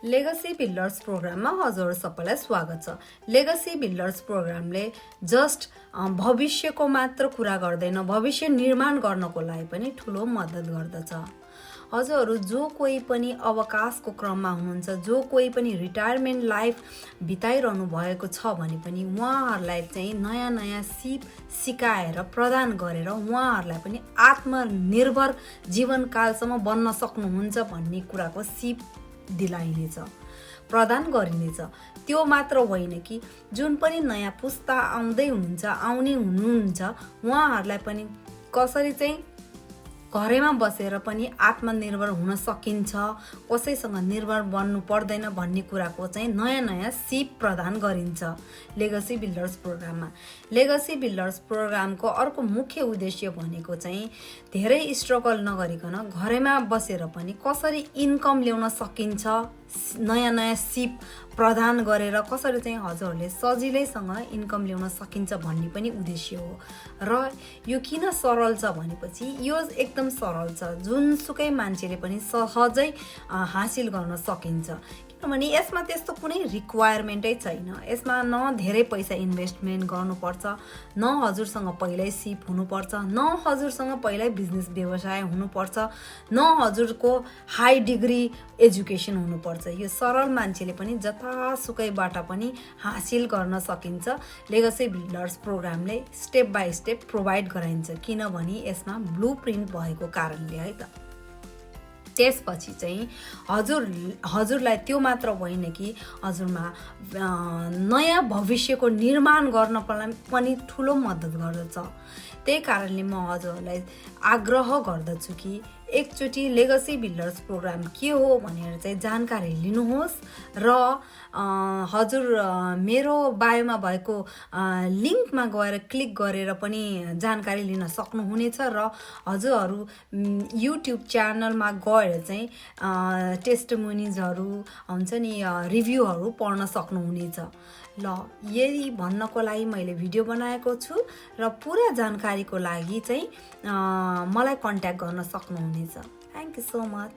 Legacy builders प्रोग्राममा हजुर सबैलाई स्वागत छ। लेगसी बिल्डर्स प्रोग्रामले जस्ट भविष्यको मात्र कुरा गर्दैन, भविष्य निर्माण गर्नको लागि पनि ठुलो मद्दत गर्दछ। हजुरहरू जो कोही पनि अवकाशको क्रममा हुनुहुन्छ, जो कोही पनि रिटायरमेन्ट लाइफ बिताइरहनु भएको छ भने पनि उहाँहरूलाई चाहिँ नयाँ नयाँ सिप सिकाएर प्रदान गरेर उहाँहरूलाई पनि आत्मनिर्भर जीवनकालसम्म बन्न सक्नुहुन्छ भन्ने कुराको सिप दिलाइनेछ, प्रदान गरिनेछ। त्यो मात्र होइन कि जुन पनि नयाँ पुस्ता आउँदै हुनुहुन्छ, आउने हुनुहुन्छ, उहाँहरूलाई पनि कसरी चाहिँ घरैमा बसेर पनि आत्मनिर्भर हुन सकिन्छ, कसैसँग निर्भर बन्नु पर्दैन भन्ने कुराको चाहिँ नयाँ नयाँ सिप प्रदान गरिन्छ लेगसी बिल्डर्स प्रोग्राममा। लेगसी बिल्डर्स प्रोग्रामको अर्को मुख्य उद्देश्य भनेको चाहिँ धेरै स्ट्रगल नगरिकन घरैमा बसेर पनि कसरी इन्कम ल्याउन सकिन्छ, नयाँ नयाँ सिप प्रदान गरेर कसरी चाहिँ हजुरहरूले सजिलैसँग इन्कम ल्याउन सकिन्छ भन्ने पनि उद्देश्य हो। र यो किन सरल छ भनेपछि यो एकदम सरल छ, जुनसुकै मान्छेले पनि सहजै हासिल गर्न सकिन्छ। किनभने यसमा त्यस्तो कुनै रिक्वायरमेन्टै छैन। यसमा न धेरै पैसा इन्भेस्टमेन्ट गर्नुपर्छ, न हजुरसँग पहिल्यै सिप हुनुपर्छ, न हजुरसँग पहिल्यै बिजनेस व्यवसाय हुनुपर्छ, न हजुरको हाई डिग्री एजुकेसन हुनुपर्छ। यो सरल मान्छेले पनि जतासुकैबाट पनि हासिल गर्न सकिन्छ। लेगसी बिल्डर्स प्रोग्रामले स्टेप बाई स्टेप प्रोभाइड गराइन्छ, किनभने यसमा ब्लू प्रिन्ट भएको कारणले है त। त्यसपछि चाहिँ हजुरलाई त्यो मात्र होइन कि हजुरमा नयाँ भविष्यको निर्माण गर्न पनि ठुलो मद्दत गर्दछ। त्यही कारणले म हजुरहरूलाई आग्रह गर्दछु कि एकचोटि लेगसी बिल्डर्स प्रोग्राम के हो भनेर चाहिँ जानकारी लिनुहोस् र हजुर मेरो बायोमा भएको लिङ्कमा गएर क्लिक गरेर पनि जानकारी लिन सक्नुहुनेछ र हजुरहरू युट्युब च्यानलमा गएर चाहिँ टेस्टिमोनिजहरू हुन्छ नि, रिभ्यूहरू पढ्न सक्नुहुनेछ। ल, यही भन्नको लागि मैले भिडियो बनाएको छु र पुरा जानकारीको लागि चाहिँ मलाई कन्ट्याक्ट गर्न सक्नुहुनेछ। Thank you so much.